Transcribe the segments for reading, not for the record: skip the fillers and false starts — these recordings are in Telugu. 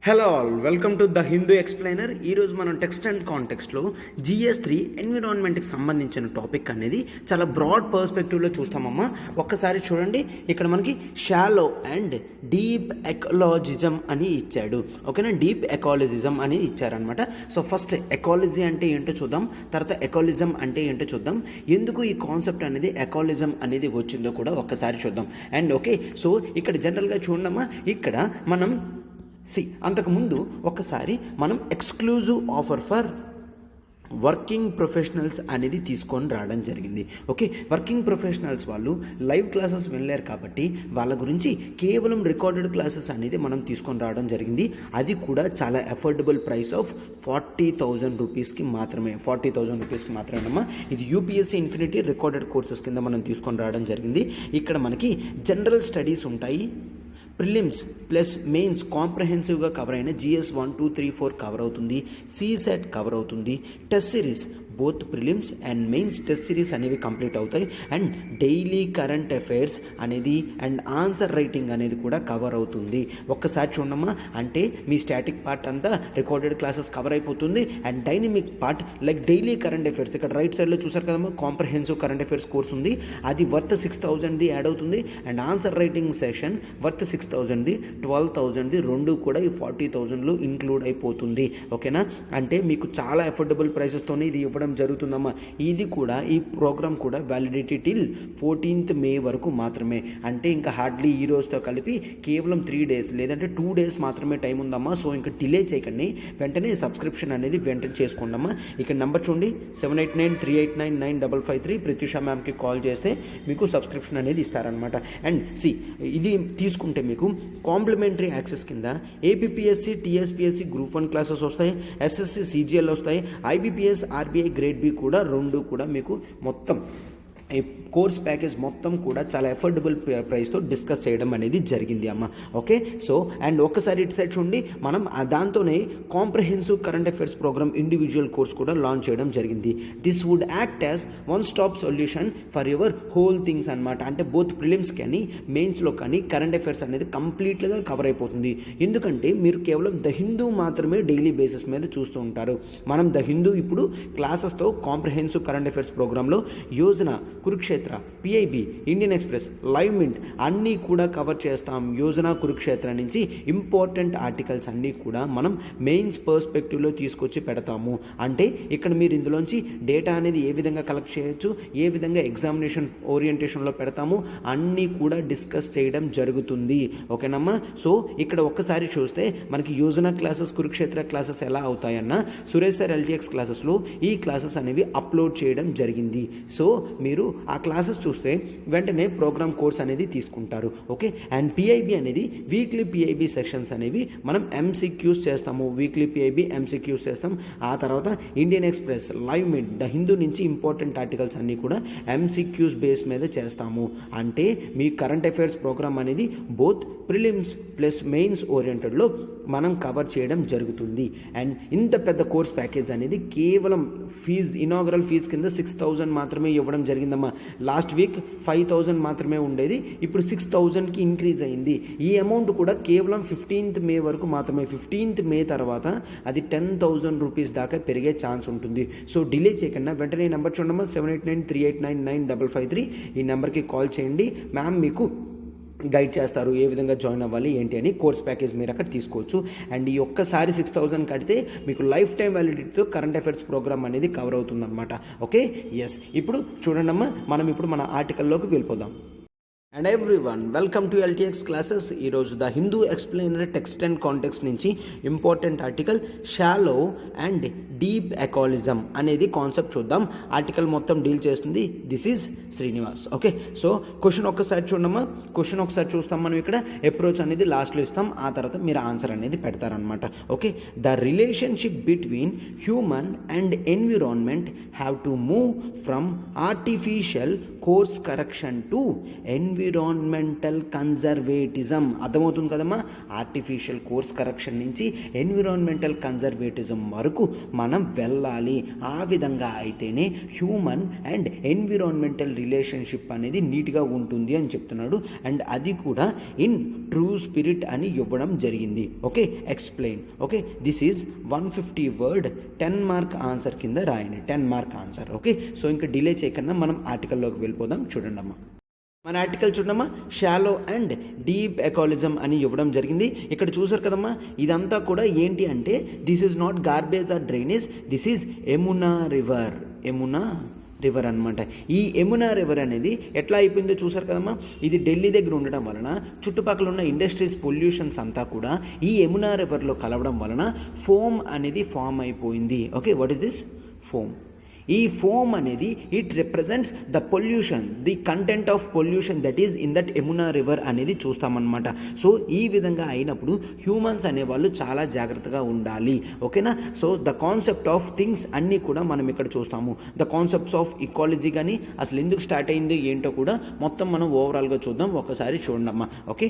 Hello all, welcome to the Hindu explainer. ఈరోజు మనం టెక్స్ట్ అండ్ కాంటెక్స్ట్లో GS3 ఎన్విరాన్మెంట్కి సంబంధించిన టాపిక్ అనేది చాలా బ్రాడ్ పర్స్పెక్టివ్లో చూస్తామమ్మా. ఒక్కసారి చూడండి, ఇక్కడ మనకి షాలో అండ్ డీప్ ఎకాలజిజం అని ఇచ్చాడు. ఓకేనా, డీప్ ఎకాలజిజం అని ఇచ్చారనమాట. సో ఫస్ట్ ఎకాలజీ అంటే ఏంటో చూద్దాం, తర్వాత ఎకాలజిజం అంటే ఏంటో చూద్దాం, ఎందుకు ఈ కాన్సెప్ట్ అనేది ఎకాలజిజం అనేది వచ్చిందో కూడా ఒక్కసారి చూద్దాం. అండ్ ఓకే, సో ఇక్కడ జనరల్గా చూడమ్మా, ఇక్కడ మనం అంతకుముందు ఒకసారి మనం exclusive offer for working professionals అనేది తీసుకొని రావడం జరిగింది. ఓకే, వర్కింగ్ ప్రొఫెషనల్స్ వాళ్ళు లైవ్ క్లాసెస్ వెళ్ళారు కాబట్టి వాళ్ళ గురించి కేవలం రికార్డెడ్ క్లాసెస్ అనేది మనం తీసుకొని రావడం జరిగింది. అది కూడా చాలా అఫోర్డబుల్ ప్రైస్ ఆఫ్ 40,000 రూపీస్కి మాత్రమే. 40,000 రూపీస్కి మాత్రమేనమ్మా. ఇది UPSC ఇన్ఫినిటీ రికార్డెడ్ కోర్సెస్ కింద మనం తీసుకొని రావడం జరిగింది. ఇక్కడ మనకి జనరల్ స్టడీస్ ఉంటాయి, ప్రిలిమ్స్ ప్లస్ మెయిన్స్ కాంప్రహెన్సివ్గా కవర్ అయిన GS 1, 2, 3, 4 కవర్ అవుతుంది, CSAT కవర్ అవుతుంది, test series both prelims and mains test series అనేవి కంప్లీట్ అవుతాయి, అండ్ డైలీ కరెంట్ అఫైర్స్ అనేది అండ్ ఆన్సర్ రైటింగ్ అనేది కూడా కవర్ అవుతుంది. ఒక్కసారి చూడమ్మా, అంటే మీ స్టాటిక్ పార్ట్ అంతా రికార్డెడ్ క్లాసెస్ కవర్ అయిపోతుంది, and dynamic part like daily current affairs ఇక్కడ రైట్ సైడ్లో చూసారు కదమ్మా, కాంప్రహెన్సివ్ కరెంట్ అఫైర్స్ కోర్స్ ఉంది, అది వర్త్ 6,000ది యాడ్ అవుతుంది, and answer writing session worth 6,000ది, 12,000ది రెండు కూడా ఈ 40,000లో ఇంక్లూడ్ అయిపోతుంది. ఓకేనా, అంటే మీకు చాలా అఫోర్డబుల్ ప్రైసెస్తోనే ఇది ఇవ్వడం జరుగుతుందమ్మా. ఇది కూడా ఈ ప్రోగ్రామ్ కూడా వ్యాలిడిటీ టిల్ 14th May వరకు మాత్రమే. అంటే ఇంకా హార్డ్లీ ఈ రోజుతో కలిపి కేవలం 3 days లేదంటే 2 days మాత్రమే టైం ఉందమ్మా. సో ఇంకా డిలే చేయకండి, వెంటనే సబ్స్క్రిప్షన్ అనేది వెంటనే చేసుకోండమ్మా. ఇక్కడ నెంబర్ చూడండి, 7893899553. ప్రత్యూష మ్యామ్కి కాల్ చేస్తే మీకు సబ్స్క్రిప్షన్ అనేది ఇస్తారనమాట. అండ్ ఇది తీసుకుంటే మీకు కాంప్లిమెంటరీ యాక్సెస్ కింద APPSC TSPSC గ్రూప్ 1 క్లాసెస్ వస్తాయి, SSC CGL వస్తాయి, IBPS RBI గ్రేడ్ బి కూడా రెండు కూడా మీకు మొత్తం ఈ కోర్స్ ప్యాకేజ్ మొత్తం కూడా చాలా అఫోర్డబుల్ ప్రైస్తో డిస్కస్ చేయడం అనేది జరిగింది అమ్మ. ఓకే, సో అండ్ ఒక్కసారి ఇటు సైడ్ చూడండి, మనం దాంతోనే comprehensive current affairs program individual course కూడా లాంచ్ చేయడం జరిగింది. This would act as one stop solution for your whole things అనమాట. అంటే బోత్ ప్రిలిమ్స్ కానీ మెయిన్స్లో కానీ కరెంట్ అఫైర్స్ అనేది కంప్లీట్గా కవర్ అయిపోతుంది. ఎందుకంటే మీరు కేవలం ద హిందూ మాత్రమే డైలీ బేసిస్ మీద చూస్తూ ఉంటారు. మనం ద హిందూ ఇప్పుడు క్లాసెస్తో కాంప్రహెన్సివ్ కరెంట్ అఫైర్స్ ప్రోగ్రాంలో Yojana, Kurukshetra, PIB, Indian express, live mint అన్నీ కూడా కవర్ చేస్తాం. యోజన, కురుక్షేత్ర నుంచి ఇంపార్టెంట్ ఆర్టికల్స్ అన్నీ కూడా మనం మెయిన్స్ పర్స్పెక్టివ్లో తీసుకొచ్చి పెడతాము. అంటే ఇక్కడ మీరు ఇందులోంచి డేటా అనేది ఏ విధంగా కలెక్ట్ చేయొచ్చు, ఏ విధంగా ఎగ్జామినేషన్ ఓరియంటేషన్లో పెడతాము అన్నీ కూడా డిస్కస్ చేయడం జరుగుతుంది. ఓకేనమ్మా. సో ఇక్కడ ఒక్కసారి చూస్తే మనకి యోజన క్లాసెస్, కురుక్షేత్ర క్లాసెస్ ఎలా అవుతాయన్న సురేష్ సార్ LTX క్లాసెస్లో ఈ క్లాసెస్ అనేవి అప్లోడ్ చేయడం జరిగింది. సో మీరు ఆ క్లాసెస్ చూస్తే వెంటనే ప్రోగ్రామ్ కోర్స్ అనేది తీసుకుంటారు. ఓకే, అండ్ PIB అనేది వీక్లీ PIB సెషన్స్ అనేవి మనం MCQs చేస్తాము. వీక్లీ PIB MCQs చేస్తాం. ఆ తర్వాత Indian express, live mint, the Hindu నుంచి ఇంపార్టెంట్ ఆర్టికల్స్ అన్నీ కూడా MCQs బేస్ మీద చేస్తాము. అంటే మీ కరెంట్ అఫైర్స్ ప్రోగ్రామ్ అనేది బోత్ ప్రిలిమ్స్ ప్లస్ మెయిన్స్ ఓరియంటెడ్లో మనం కవర్ చేయడం జరుగుతుంది. అండ్ ఇంత పెద్ద కోర్స్ ప్యాకేజ్ అనేది కేవలం ఇనాగరల్ ఫీజ్ కింద 6,000 మాత్రమే ఇవ్వడం జరిగిందమ్మా. లాస్ట్ వీక్ 5,000 మాత్రమే ఉండేది, ఇప్పుడు 6,000కి ఇంక్రీజ్ అయింది. ఈ అమౌంట్ కూడా కేవలం 15th May వరకు మాత్రమే. 15th May తర్వాత అది 10,000 రూపీస్ దాకా పెరిగే ఛాన్స్ ఉంటుంది. సో డిలే చేయకుండా వెంటనే ఈ నెంబర్ చూడమ్మా, 7893899553. ఈ నెంబర్కి కాల్ చేయండి. మ్యామ్ మీకు గైడ్ చేస్తారు ఏ విధంగా జాయిన్ అవ్వాలి ఏంటి అని. కోర్స్ ప్యాకేజ్ మీరు అక్కడ తీసుకోవచ్చు. అండ్ ఈ ఒక్కసారి 6,000 కడితే మీకు లైఫ్ టైం వ్యాలిడిటీతో కరెంట్ అఫైర్స్ ప్రోగ్రామ్ అనేది కవర్ అవుతుంది అనమాట. Okay, yes. ఇప్పుడు చూడండి అమ్మా, మనం ఇప్పుడు మన ఆర్టికల్లోకి వెళ్ళిపోదాం. And everyone, welcome to LTX classes. ఈరోజు the Hindu explainer text and context నుంచి important article shallow and deep ecologism అనేది కాన్సెప్ట్ చూద్దాం. ఆర్టికల్ మొత్తం డీల్ చేస్తుంది this is Srinivas. Okay, so question ఒక్కసారి చూడమ్మా. క్వశ్చన్ ఒకసారి చూస్తాం మనం. ఇక్కడ అప్రోచ్ అనేది లాస్ట్లో ఇస్తాం, ఆ తర్వాత మీరు ఆన్సర్ అనేది పెడతారనమాట. Okay, the relationship between human and environment have to move from artificial course correction to environment environmental conservatism. అర్థమవుతుంది కదమ్మా? ఆర్టిఫిషియల్ కోర్స్ కరెక్షన్ నుంచి ఎన్విరాన్మెంటల్ కన్జర్వేటిజం వరకు మనం వెళ్ళాలి. ఆ విధంగా అయితేనే హ్యూమన్ అండ్ ఎన్విరాన్మెంటల్ రిలేషన్షిప్ అనేది నీట్గా ఉంటుంది అని చెప్తున్నాడు. అండ్ అది కూడా ఇన్ ట్రూ స్పిరిట్ అని ఇవ్వడం జరిగింది. Okay, explain. Okay, this is 150 word 10 mark answer కింద రాయండి. 10 మార్క్ ఆన్సర్. ఓకే, సో ఇంకా డిలే చేయకుండా మనం ఆర్టికల్లోకి వెళ్ళిపోదాం. చూడండి అమ్మా, మన ఆర్టికల్ చూడమ్మా, షాలో అండ్ డీప్ ఎకాలజిజం అని ఇవ్వడం జరిగింది. ఇక్కడ చూసారు కదమ్మా, ఇదంతా కూడా ఏంటి అంటే this is not garbage or drainage, this is Yamuna river. Yamuna river అనమాట. ఈ యమునా రివర్ అనేది ఎట్లా అయిపోయిందో చూసారు కదమ్మా. ఇది ఢిల్లీ దగ్గర ఉండడం వలన చుట్టుపక్కల ఉన్న ఇండస్ట్రీస్ పొల్యూషన్స్ అంతా కూడా ఈ యమునా రివర్లో కలవడం వలన ఫోమ్ అనేది ఫామ్ అయిపోయింది. Okay, what is this? Foam. ఈ ఫోమ్ అనేది it represents the pollution, the content of pollution that is in that Yamuna river అనేది చూస్తామన్నమాట. సో ఈ విధంగా అయినప్పుడు హ్యూమన్స్ అనేవాళ్ళు చాలా జాగ్రత్తగా ఉండాలి. ఓకేనా? So the concept of things అన్నీ కూడా మనం ఇక్కడ చూస్తాము. ద కాన్సెప్ట్స్ ఆఫ్ ఇకాలజీ కానీ అసలు ఎందుకు స్టార్ట్ అయింది ఏంటో కూడా మొత్తం మనం ఓవరాల్గా చూద్దాం. ఒకసారి చూడమ్మా. ఓకే,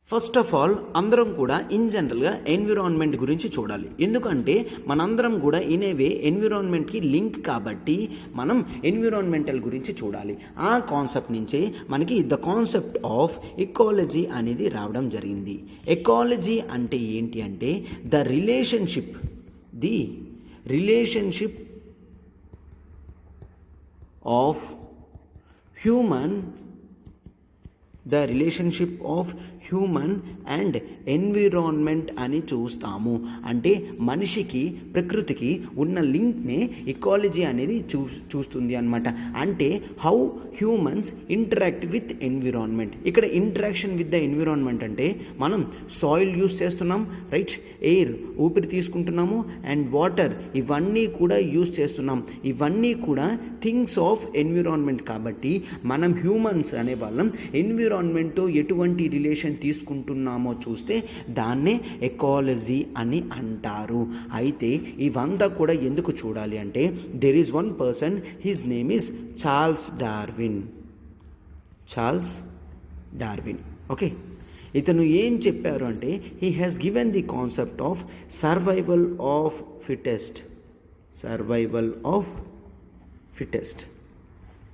ఫస్ట్ ఆఫ్ ఆల్ అందరం కూడా ఇన్ జనరల్గా ఎన్విరాన్మెంట్ గురించి చూడాలి. ఎందుకంటే మనందరం కూడా ఇన్ ఏ వే ఎన్విరాన్మెంట్కి లింక్ కాబట్టి మనం ఎన్విరాన్మెంటల్ గురించి చూడాలి. ఆ కాన్సెప్ట్ నుంచే మనకి ద కాన్సెప్ట్ ఆఫ్ ఎకాలజీ అనేది రావడం జరిగింది. ఎకాలజీ అంటే ఏంటి అంటే the relationship of human and environment అని చూస్తాము. అంటే మనిషికి ప్రకృతికి ఉన్న లింక్నే ఇకాలజీ అనేది చూస్తుంది అనమాట. అంటే how humans interact with environment. ఇక్కడ ఇంటరాక్షన్ విత్ ద ఎన్విరాన్మెంట్ అంటే మనం సాయిల్ యూస్ చేస్తున్నాం, రైట్? ఎయిర్ ఊపిరి తీసుకుంటున్నాము అండ్ వాటర్, ఇవన్నీ కూడా యూస్ చేస్తున్నాం. ఇవన్నీ కూడా థింగ్స్ ఆఫ్ ఎన్విరాన్మెంట్ కాబట్టి మనం హ్యూమన్స్ అనే వాళ్ళం ఎన్విరాన్మెంట్తో ఎటువంటి రిలేషన్ తీసుకుంటున్నామో చూస్తే దాన్నే ఎకాలజీ అని అంటారు. అయితే ఇవంతా కూడా ఎందుకు చూడాలి అంటే there is one person, his name is Charles Darwin. Okay, ఇతను ఏం చెప్పారు అంటే he has given the concept of survival of fittest.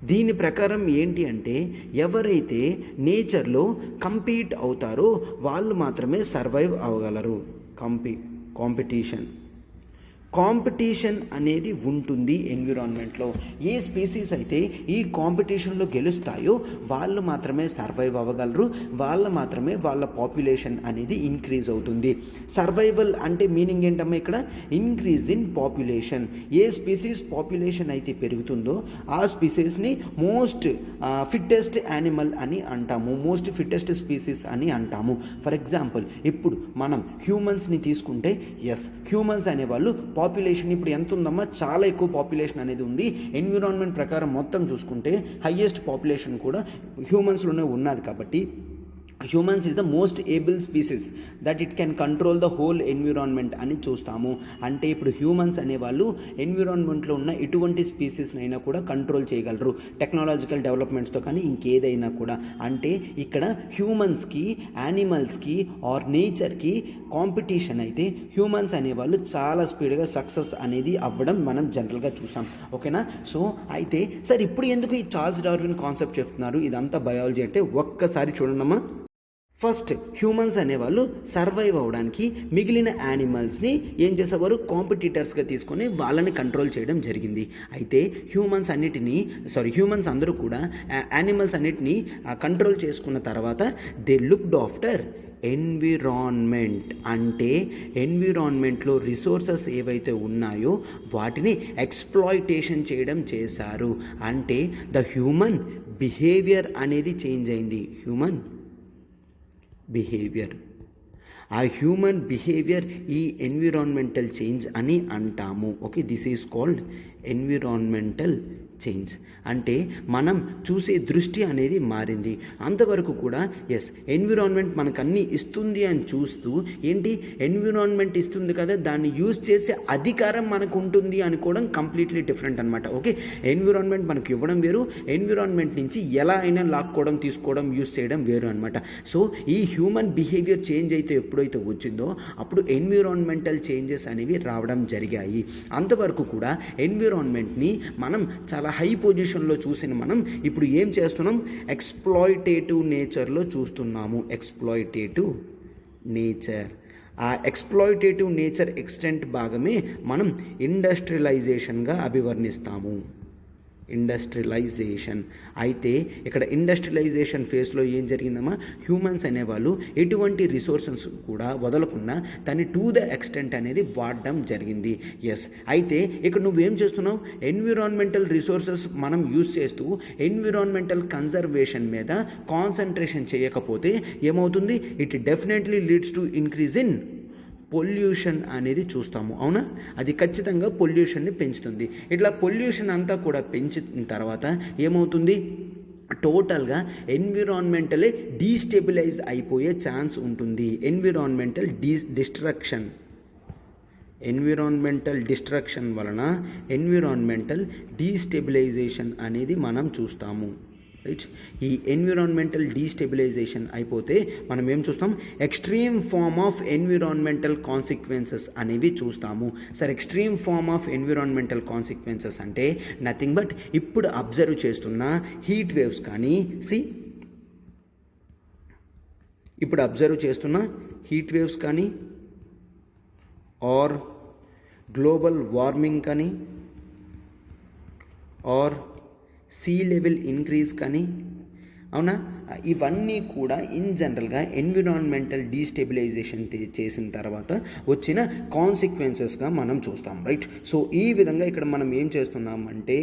దీని ప్రకారం ఏంటి అంటే ఎవరైతే నేచర్లో కంపీట్ అవుతారో వాళ్ళు మాత్రమే సర్వైవ్ అవ్వగలరు. కాంపిటీషన్ అనేది ఉంటుంది ఎన్విరాన్మెంట్లో. ఏ స్పీసీస్ అయితే ఈ కాంపిటీషన్లో గెలుస్తాయో వాళ్ళు మాత్రమే సర్వైవ్ అవ్వగలరు, మాత్రమే వాళ్ళ పాపులేషన్ అనేది ఇంక్రీజ్ అవుతుంది. సర్వైవల్ అంటే మీనింగ్ ఏంటమ్మా ఇక్కడ? Increase in population. A species population అయితే పెరుగుతుందో ఆ స్పీసీస్ని మోస్ట్ ఫిట్టెస్ట్ యానిమల్ అని అంటాము, మోస్ట్ ఫిట్టెస్ట్ స్పీసీస్ అని అంటాము. ఫర్ ఎగ్జాంపుల్ ఇప్పుడు మనం హ్యూమన్స్ని తీసుకుంటే హ్యూమన్స్ అనేవాళ్ళు పాపులేషన్ ఇప్పుడు ఎంత ఉందమ్మా? చాలా ఎక్కువ పాపులేషన్ అనేది ఉంది. ఎన్విరాన్మెంట్ ప్రకారం మొత్తం చూసుకుంటే హైయెస్ట్ పాపులేషన్ కూడా హ్యూమన్స్లోనే ఉన్నది. కాబట్టి humans is the most able species that it can control the whole environment అని చూస్తాము. అంటే ఇప్పుడు హ్యూమన్స్ అనేవాళ్ళు ఎన్విరాన్మెంట్లో ఉన్న ఎటువంటి స్పీసీస్నైనా కూడా కంట్రోల్ చేయగలరు టెక్నాలజికల్ డెవలప్మెంట్స్తో కానీ ఇంకేదైనా కూడా. అంటే ఇక్కడ హ్యూమన్స్కి, యానిమల్స్కి ఆర్ నేచర్కి కాంపిటీషన్ అయితే హ్యూమన్స్ అనేవాళ్ళు చాలా స్పీడ్గా సక్సెస్ అనేది అవ్వడం మనం జనరల్గా చూసాం. ఓకేనా? సో అయితే సార్ ఇప్పుడు ఎందుకు ఈ చార్ల్స్ డార్విన్ కాన్సెప్ట్ చెప్తున్నారు? ఇదంతా బయాలజీ అంటే ఒక్కసారి చూడండమ్మా. ఫస్ట్ హ్యూమన్స్ అనేవాళ్ళు సర్వైవ్ అవ్వడానికి మిగిలిన యానిమల్స్ని ఏం చేసేవారు? కాంపిటీటర్స్గా తీసుకొని వాళ్ళని కంట్రోల్ చేయడం జరిగింది. అయితే హ్యూమన్స్ అందరూ కూడా యానిమల్స్ అన్నిటినీ కంట్రోల్ చేసుకున్న తర్వాత దే లుక్డ్ ఆఫ్టర్ ఎన్విరాన్మెంట్. అంటే ఎన్విరాన్మెంట్లో రిసోర్సెస్ ఏవైతే ఉన్నాయో వాటిని ఎక్స్ప్లాయిటేషన్ చేయడం చేశారు. అంటే ద హ్యూమన్ బిహేవియర్ అనేది చేంజ్ అయింది. ఆ హ్యూమన్ బిహేవియర్ ఈ ఎన్విరాన్మెంటల్ చేంజ్ అని అంటాము. Okay, this is called environmental change అంటే మనం చూసే దృష్టి అనేది మారింది. అంతవరకు కూడా ఎస్ ఎన్విరాన్మెంట్ మనకు అన్నీ ఇస్తుంది అని చూస్తూ ఏంటి ఎన్విరాన్మెంట్ ఇస్తుంది కదా దాన్ని యూజ్ చేసే అధికారం మనకు ఉంటుంది అనుకోవడం కంప్లీట్లీ డిఫరెంట్ అనమాట. ఓకే, ఎన్విరాన్మెంట్ మనకు ఇవ్వడం వేరు, ఎన్విరాన్మెంట్ నుంచి ఎలా అయినా లాక్కోవడం తీసుకోవడం యూజ్ చేయడం వేరు అనమాట. సో ఈ హ్యూమన్ బిహేవియర్ చేంజ్ అయితే ఎప్పుడైతే వచ్చిందో అప్పుడు ఎన్విరాన్మెంటల్ చేంజెస్ అనేవి రావడం జరిగాయి. అంతవరకు కూడా ఎన్విరాన్మెంట్ని మనం చాలా హై పొజిషన్లో చూసిన మనం ఇప్పుడు ఏం చేస్తున్నాం, ఎక్స్ప్లాయిటేటివ్ నేచర్లో చూస్తున్నాము. ఎక్స్ప్లాయిటేటివ్ నేచర్, ఆ ఎక్స్ప్లాయిటేటివ్ నేచర్ ఎక్స్టెంట్ భాగమే మనం ఇండస్ట్రియలైజేషన్గా అభివర్ణిస్తాము. ఇండస్ట్రియలైజేషన్ అయితే ఇక్కడ ఇండస్ట్రియలైజేషన్ ఫేస్లో ఏం జరిగిందమ్మా, హ్యూమన్స్ అనేవాళ్ళు ఎటువంటి రిసోర్సెస్ కూడా వదలకుండా దాన్ని టు ద ఎక్స్టెంట్ అనేది వాడడం జరిగింది. ఎస్, అయితే ఇక్కడ నువ్వేం చేస్తున్నావు, ఎన్విరాన్మెంటల్ రిసోర్సెస్ మనం యూజ్ చేస్తూ ఎన్విరాన్మెంటల్ కన్జర్వేషన్ మీద కాన్సన్ట్రేషన్ చేయకపోతే ఏమవుతుంది, it definitely leads to increase in pollution అనేది చూస్తాము. అవునా, అది ఖచ్చితంగా పొల్యూషన్ని పెంచుతుంది. ఇట్లా పొల్యూషన్ అంతా కూడా పెంచిన తర్వాత ఏమవుతుంది, టోటల్గా ఎన్విరాన్మెంటలే డీస్టెబిలైజ్ అయిపోయే ఛాన్స్ ఉంటుంది. ఎన్విరాన్మెంటల్ డిస్ట్రక్షన్ వలన ఎన్విరాన్మెంటల్ డీస్టెబిలైజేషన్ అనేది మనం చూస్తాము. రైట్, ఈ ఎన్విరాన్మెంటల్ డీస్టెబిలైజేషన్ అయిపోతే మనం ఏం చూస్తాం, extreme form of environmental consequences అనేవి చూస్తాము. Sir extreme form of environmental consequences అంటే నథింగ్ బట్ ఇప్పుడు అబ్జర్వ్ చేస్తున్న హీట్ వేవ్స్ కానీ ఇప్పుడు అబ్జర్వ్ చేస్తున్న హీట్ వేవ్స్ కానీ ఆర్ గ్లోబల్ వార్మింగ్ కానీ ఆర్ సీ లెవెల్ ఇంక్రీజ్ కానీ, అవునా, ఇవన్నీ కూడా ఇన్ జనరల్గా ఎన్విరాన్మెంటల్ డీస్టెబిలైజేషన్ చేసిన తర్వాత వచ్చిన కాన్సిక్వెన్సెస్గా మనం చూస్తాం. రైట్, సో ఈ విధంగా ఇక్కడ మనం ఏం చేస్తున్నామంటే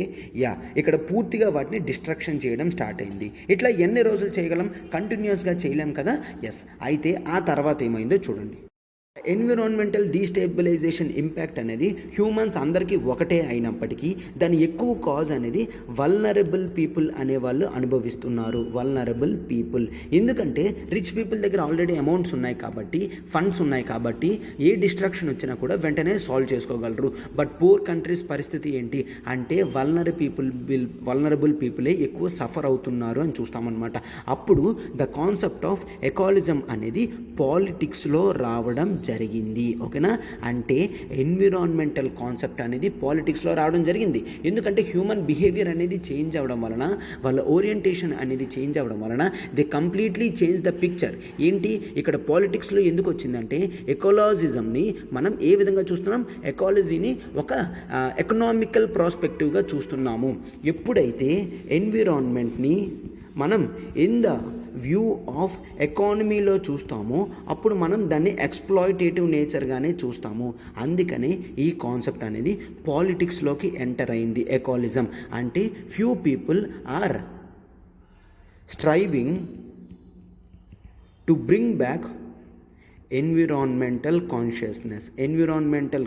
ఇక్కడ పూర్తిగా వాటిని డిస్ట్రక్షన్ చేయడం స్టార్ట్ అయింది. ఇట్లా ఎన్ని రోజులు చేయగలం, కంటిన్యూస్గా చేయలేం కదా. ఎస్, అయితే ఆ తర్వాత ఏమైందో చూడండి. ఎన్విరాన్మెంటల్ డీస్టెబిలైజేషన్ ఇంపాక్ట్ అనేది హ్యూమన్స్ అందరికీ ఒకటే అయినప్పటికీ దాని ఎక్కువ కాజ్ అనేది వల్నరబుల్ పీపుల్ అనేవాళ్ళు అనుభవిస్తున్నారు. వల్నరబుల్ పీపుల్ ఎందుకంటే రిచ్ పీపుల్ దగ్గర ఆల్రెడీ అమౌంట్స్ ఉన్నాయి కాబట్టి, ఫండ్స్ ఉన్నాయి కాబట్టి ఏ డిస్ట్రక్షన్ వచ్చినా కూడా వెంటనే సాల్వ్ చేసుకోగలరు. బట్ పూర్ కంట్రీస్ పరిస్థితి ఏంటి అంటే వల్నరబుల్ పీపులే ఎక్కువ సఫర్ అవుతున్నారు అని చూస్తామన్నమాట. అప్పుడు ద కాన్సెప్ట్ ఆఫ్ ఎకాలజిజం అనేది పాలిటిక్స్లో రావడం జరిగింది. ఓకేనా, అంటే ఎన్విరాన్మెంటల్ కాన్సెప్ట్ అనేది పాలిటిక్స్లో రావడం జరిగింది. ఎందుకంటే హ్యూమన్ బిహేవియర్ అనేది చేంజ్ అవ్వడం వలన, వాళ్ళ ఓరియంటేషన్ అనేది చేంజ్ అవ్వడం వలన they completely change the picture. ఏంటి ఇక్కడ పాలిటిక్స్లో ఎందుకు వచ్చిందంటే ఎకాలజిజంని మనం ఏ విధంగా చూస్తున్నాం, ఎకాలజీని ఒక ఎకనామికల్ ప్రాస్పెక్టివ్గా చూస్తున్నాము. ఎప్పుడైతే ఎన్విరాన్మెంట్ని మనం ఇన్ ద వ్యూ ఆఫ్ ఎకానమీలో చూస్తామో అప్పుడు మనం దాన్ని ఎక్స్ప్లాయిటేటివ్ నేచర్గానే చూస్తాము. అందుకనే ఈ కాన్సెప్ట్ అనేది పాలిటిక్స్లోకి ఎంటర్ అయింది. ఎకాలిజం అంటే few people are striving to bring back environmental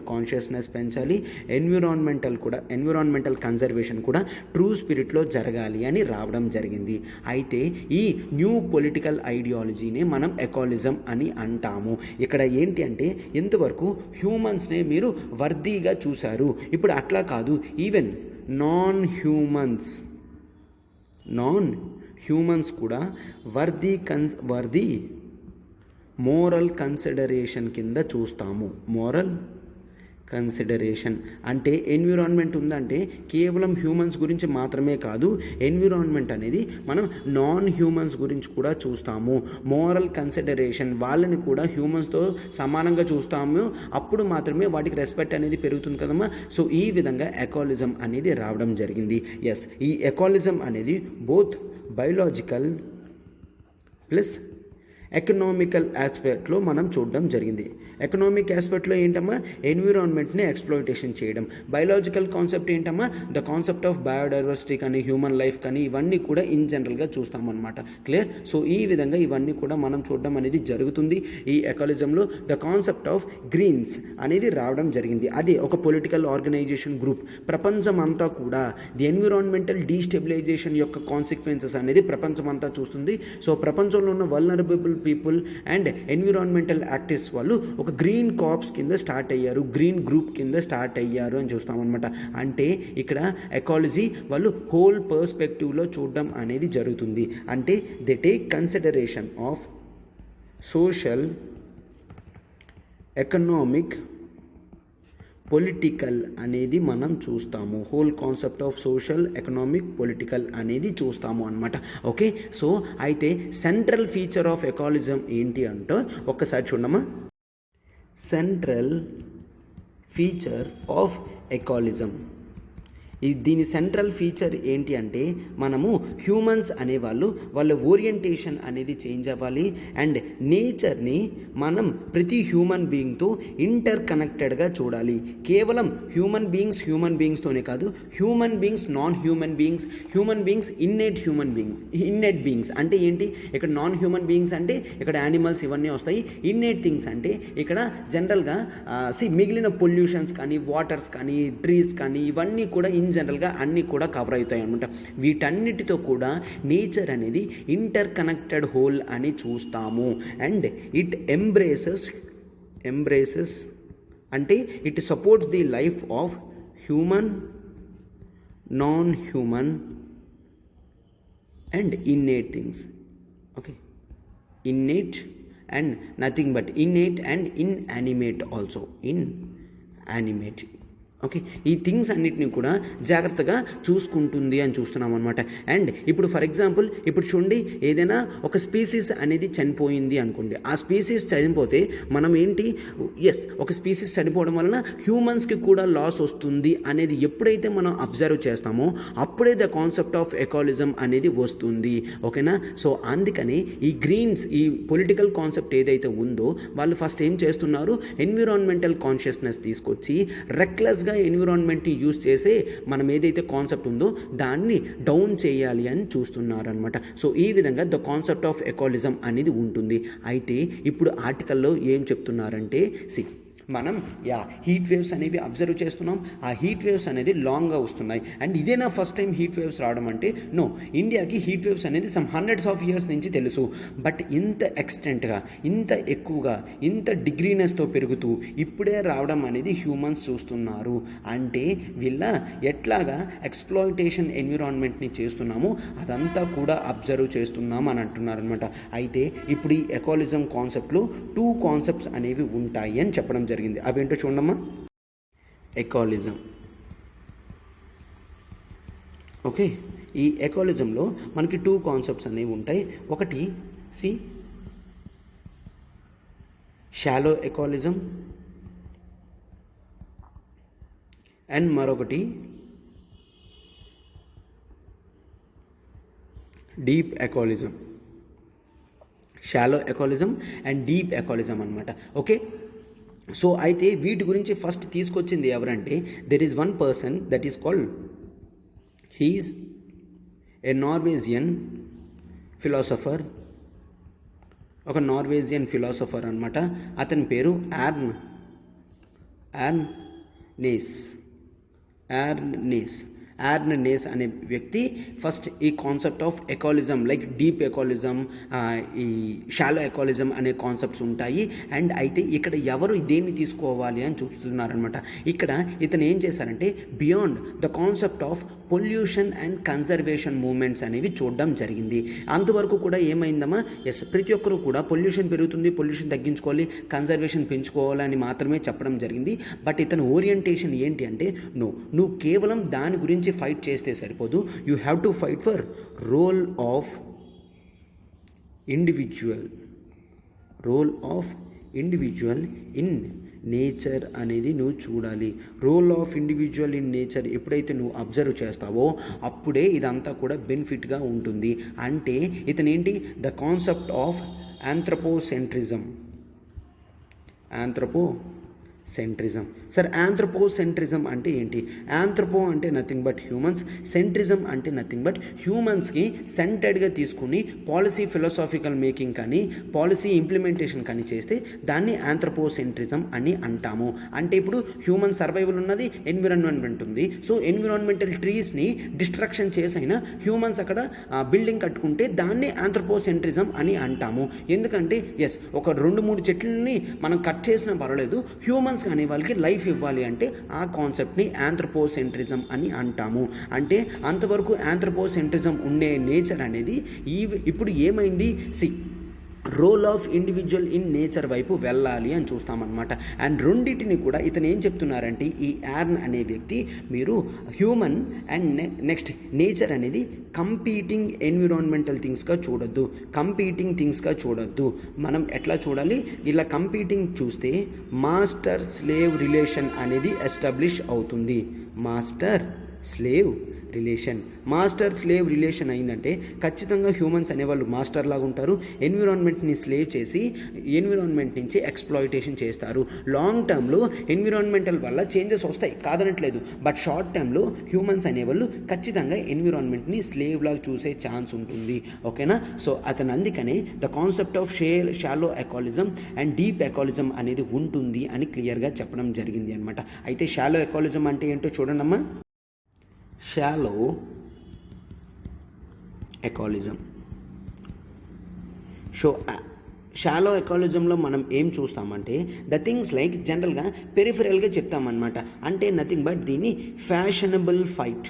consciousness పెంచాలి. ఎన్విరాన్మెంటల్ కన్జర్వేషన్ కూడా ట్రూ స్పిరిట్లో జరగాలి అని రావడం జరిగింది. అయితే ఈ న్యూ పొలిటికల్ ఐడియాలజీనే మనం ఎకాలిజం అని అంటాము. ఇక్కడ ఏంటి అంటే ఇంతవరకు హ్యూమన్స్నే మీరు వర్దీగా చూశారు, ఇప్పుడు అట్లా కాదు, ఈవెన్ నాన్ హ్యూమన్స్ కూడా వర్దీ మోరల్ కన్సిడరేషన్ కింద చూస్తాము. మోరల్ కన్సిడరేషన్ అంటే ఎన్విరాన్మెంట్ ఉందంటే కేవలం హ్యూమన్స్ గురించి మాత్రమే కాదు, ఎన్విరాన్మెంట్ అనేది మనం నాన్ హ్యూమన్స్ గురించి కూడా చూస్తాము. మోరల్ కన్సిడరేషన్ వాళ్ళని కూడా హ్యూమన్స్తో సమానంగా చూస్తాము, అప్పుడు మాత్రమే వాటికి రెస్పెక్ట్ అనేది పెరుగుతుంది కదమ్మా. సో ఈ విధంగా ఎకాలిజం అనేది రావడం జరిగింది. ఎస్, ఈ ఎకాలిజం అనేది బోత్ బయోలాజికల్ ప్లస్ ఎకనామికల్ ఆస్పెక్ట్లో మనం చూడడం జరిగింది. ఎకనామిక్ ఆస్పెక్ట్లో ఏంటమ్మా, ఎన్విరాన్మెంట్ని ఎక్స్ప్లోయిటేషన్ చేయడం. బయాలజికల్ కాన్సెప్ట్ ఏంటమ్మా, ద కాన్సెప్ట్ ఆఫ్ బయోడైవర్సిటీ కానీ హ్యూమన్ లైఫ్ కానీ ఇవన్నీ కూడా ఇన్ జనరల్గా చూస్తామన్నమాట. క్లియర్? సో ఈ విధంగా ఇవన్నీ కూడా మనం చూడడం అనేది జరుగుతుంది. ఈ ఎకాలజిజంలో ద కాన్సెప్ట్ ఆఫ్ గ్రీన్స్ అనేది రావడం జరిగింది. అది ఒక పొలిటికల్ ఆర్గనైజేషన్ గ్రూప్. ప్రపంచం అంతా కూడా ది ఎన్విరాన్మెంటల్ డీస్టెబిలైజేషన్ యొక్క కాన్సిక్వెన్సెస్ అనేది ప్రపంచం అంతా చూస్తుంది. సో ప్రపంచంలో ఉన్న vulnerable people and environmental activist వాళ్ళు ఒక గ్రీన్ కార్ప్స్ కింద స్టార్ట్ అయ్యారు, గ్రీన్ గ్రూప్ కింద స్టార్ట్ అయ్యారు అని చూస్తామన్నమాట. అంటే ఇక్కడ ఎకాలజీ వాళ్ళు హోల్ పర్స్పెక్టివ్లో చూడడం అనేది జరుగుతుంది. అంటే they take consideration of social, economic, political అనేది మనం చూస్తాము. Whole concept of social, economic, political అనేది చూస్తాము అనమాట. ఓకే, సో అయితే సెంట్రల్ ఫీచర్ ఆఫ్ ఎకాలజిజం ఏంటి అంటే ఒక్కసారి చూడమ్మా. సెంట్రల్ ఫీచర్ ఆఫ్ ఎకాలజిజం, దీని సెంట్రల్ ఫీచర్ ఏంటి అంటే మనము హ్యూమన్స్ అనేవాళ్ళు వాళ్ళ ఓరియంటేషన్ అనేది చేంజ్ అవ్వాలి అండ్ నేచర్ని మనం ప్రతి హ్యూమన్ బీయింగ్తో ఇంటర్ కనెక్టెడ్గా చూడాలి. కేవలం హ్యూమన్ బీయింగ్స్తోనే కాదు, human beings, non human beings, human beings, innate beings అంటే ఏంటి, ఇక్కడ నాన్ హ్యూమన్ బీయింగ్స్ అంటే ఇక్కడ యానిమల్స్ ఇవన్నీ వస్తాయి. ఇన్నెట్ థింగ్స్ అంటే ఇక్కడ జనరల్గా మిగిలిన పొల్యూషన్స్ కానీ, వాటర్స్ కానీ, ట్రీస్ కానీ ఇవన్నీ కూడా జనరల్గా అన్నీ కూడా కవర్ అవుతాయి అనమాట. వీటన్నిటితో కూడా నేచర్ అనేది ఇంటర్ కనెక్టెడ్ హోల్ అని చూస్తాము. అండ్ ఇట్ ఎంబ్రేసెస్ అంటే it supports the life of human, non human and innate things. Okay, innate and nothing but innate and inanimate also, inanimate. Okay, ఈ థింగ్స్ అన్నిటిని కూడా జాగ్రత్తగా చూసుకుంటుంది అని చూస్తున్నాం అనమాట. అండ్ ఇప్పుడు ఫర్ ఎగ్జాంపుల్ ఇప్పుడు చూడండి, ఏదైనా ఒక స్పీసీస్ అనేది చనిపోయింది అనుకోండి, ఆ స్పీసీస్ చనిపోతే మనం ఏంటి, ఒక స్పీసీస్ చనిపోవడం వలన హ్యూమన్స్కి కూడా లాస్ వస్తుంది అనేది ఎప్పుడైతే మనం అబ్జర్వ్ చేస్తామో అప్పుడే ద కాన్సెప్ట్ ఆఫ్ ఎకాలజిజం అనేది వస్తుంది. ఓకేనా? సో అందుకని ఈ గ్రీన్స్, ఈ పొలిటికల్ కాన్సెప్ట్ ఏదైతే ఉందో వాళ్ళు ఫస్ట్ ఏం చేస్తున్నారు, ఎన్విరాన్మెంటల్ కాన్షియస్నెస్ తీసుకొచ్చి రెక్లెస్గా ఎన్విరాన్మెంట్ని యూజ్ చేసే మనం ఏదైతే కాన్సెప్ట్ ఉందో దాన్ని డౌన్ చేయాలి అని చూస్తున్నారనమాట. సో ఈ విధంగా ద కాన్సెప్ట్ ఆఫ్ ఎకాలజిజం అనేది ఉంటుంది. అయితే ఇప్పుడు ఆర్టికల్లో ఏం చెప్తున్నారంటే మనం హీట్ వేవ్స్ అనేవి అబ్జర్వ్ చేస్తున్నాం. ఆ హీట్ వేవ్స్ అనేది లాంగ్గా వస్తున్నాయి. అండ్ ఇదేనా ఫస్ట్ టైం హీట్ వేవ్స్ రావడం అంటే నో, ఇండియాకి హీట్ వేవ్స్ అనేది సమ్ హండ్రెడ్స్ ఆఫ్ ఇయర్స్ నుంచి తెలుసు. బట్ ఇంత ఎక్స్టెంట్గా, ఇంత ఎక్కువగా, ఇంత డిగ్రీనెస్తో పెరుగుతూ ఇప్పుడే రావడం అనేది హ్యూమన్స్ చూస్తున్నారు. అంటే వీళ్ళ ఎట్లాగా ఎక్స్ప్లాయిటేషన్ ఎన్విరాన్మెంట్ని చేస్తున్నామో అదంతా కూడా అబ్జర్వ్ చేస్తున్నాం అని అంటున్నారు అనమాట. అయితే ఇప్పుడు ఈ ఎకాలజిజం కాన్సెప్ట్లో 2 కాన్సెప్ట్స్ అనేవి ఉంటాయి అని చెప్పడం జరిగింది. అవేంటో చూడమ్మా. ఎకాలజిజం, ఓకే, ఈ ఎకాలజిజంలో మనకి 2 కాన్సెప్ట్స్ అనేవి ఉంటాయి. ఒకటి షాలో ఎకాలజిజం అండ్ మరొకటి deep ecologism. Shallow ecologism and deep ecologism అనమాట. ఓకే, సో అయితే వీటి గురించి ఫస్ట్ తీసుకొచ్చింది ఎవరంటే there is one person that is called, he is a Norwegian philosopher, ఒక నార్వేజియన్ ఫిలాసఫర్ అనమాట. అతని పేరు యార్నెస్ అనే వ్యక్తి ఫస్ట్ ఈ concept of ecologism like deep ecologism, ఈ షాలో ఎకాలజిజం అనే కాన్సెప్ట్స్ ఉంటాయి. అండ్ అయితే ఇక్కడ ఎవరు దేన్ని తీసుకోవాలి అని చూస్తున్నారనమాట. ఇక్కడ ఇతను ఏం చేశారంటే beyond the concept of pollution and conservation movements అనేవి చూడడం జరిగింది. అంతవరకు కూడా ఏమైందమ్మా, ప్రతి ఒక్కరూ కూడా పొల్యూషన్ పెరుగుతుంది, పొల్యూషన్ తగ్గించుకోవాలి, కన్జర్వేషన్ పెంచుకోవాలని మాత్రమే చెప్పడం జరిగింది. బట్ ఇతని ఓరియంటేషన్ ఏంటి అంటే నువ్వు కేవలం దాని గురించి ఫైట్ చేస్తే సరిపోదు, you have to fight for role of individual in nature అనేది నువ్వు చూడాలి. Role of individual in nature ఎప్పుడైతే నువ్వు అబ్జర్వ్ చేస్తావో అప్పుడే ఇదంతా కూడా బెనిఫిట్గా ఉంటుంది. అంటే ఇతనేంటి, ద కాన్సెప్ట్ ఆఫ్ ఆంథ్రోపోసెంట్రిజం సెంట్రిజం. సార్ యాంథ్రోపోసెంట్రిజం అంటే ఏంటి? యాంథ్రోపో అంటే నథింగ్ బట్ హ్యూమన్స్, సెంట్రిజం అంటే నథింగ్ బట్ హ్యూమన్స్కి సెంటర్డ్గా తీసుకుని పాలసీ ఫిలాసాఫికల్ మేకింగ్ కానీ పాలసీ ఇంప్లిమెంటేషన్ కానీ చేస్తే దాన్ని యాంథ్రోపోసెంట్రిజం అని అంటాము. అంటే ఇప్పుడు హ్యూమన్ సర్వైవల్ ఉన్నది, ఎన్విరాన్మెంట్ ఉంది. సో ఎన్విరాన్మెంటల్ ట్రీస్ని డిస్ట్రక్షన్ చేసైనా హ్యూమన్స్ అక్కడ బిల్డింగ్ కట్టుకుంటే దాన్ని యాంథ్రోపోసెంట్రిజం అని అంటాము. ఎందుకంటే ఎస్, ఒక 2-3 చెట్లని మనం కట్ చేసినా పర్వాలేదు, హ్యూమన్స్ కానీ వాళ్ళకి లైఫ్ ఇవ్వాలి అంటే ఆ కాన్సెప్ట్ని యాంథ్రోపోసెంట్రిజం అని అంటాము. అంటే అంతవరకు యాంథ్రోపోసెంట్రిజం ఉండే నేచర్ అనేది ఇప్పుడు ఏమైంది, role of individual in nature వైపు వెళ్ళాలి అని చూస్తామన్నమాట. అండ్ రెండింటిని కూడా ఇతను ఏం చెప్తున్నారంటే, ఈ యార్న్ అనే వ్యక్తి మీరు హ్యూమన్ అండ్ నెక్స్ట్ నేచర్ అనేది కంపీటింగ్ ఎన్విరాన్మెంటల్ థింగ్స్గా చూడొద్దు. మనం ఎట్లా చూడాలి? ఇలా కంపీటింగ్ చూస్తే మాస్టర్ స్లేవ్ రిలేషన్ అనేది ఎస్టాబ్లిష్ అవుతుంది. మాస్టర్ స్లేవ్ రిలేషన్ అయిందంటే ఖచ్చితంగా హ్యూమన్స్ అనేవాళ్ళు మాస్టర్ లాగా ఉంటారు, ఎన్విరాన్మెంట్ని స్లేవ్ చేసి ఎన్విరాన్మెంట్ నుంచి ఎక్స్ప్లాయిటేషన్ చేస్తారు. లాంగ్ టర్మ్లో ఎన్విరాన్మెంటల్ వల్ల చేంజెస్ వస్తాయి, కాదనట్లేదు. బట్ షార్ట్ టర్మ్లో హ్యూమన్స్ అనేవాళ్ళు ఖచ్చితంగా ఎన్విరాన్మెంట్ని స్లేవ్ లాగా చూసే ఛాన్స్ ఉంటుంది. ఓకేనా? సో అతను అందుకనే the concept of shallow ecologism and deep ecologism అనేది ఉంటుంది అని క్లియర్గా చెప్పడం జరిగింది అనమాట. అయితే షాలో ఎకాలిజం అంటే ఏంటో చూడండమ్మా. షాలో ఎకాలిజం. షాలో ఎకాలిజంలో మనం ఏం చూస్తామంటే ద థింగ్స్ లైక్ జనరల్గా పెరిఫెరల్గా చెప్తామన్నమాట. అంటే నథింగ్ బట్ దీన్ని fashionable fight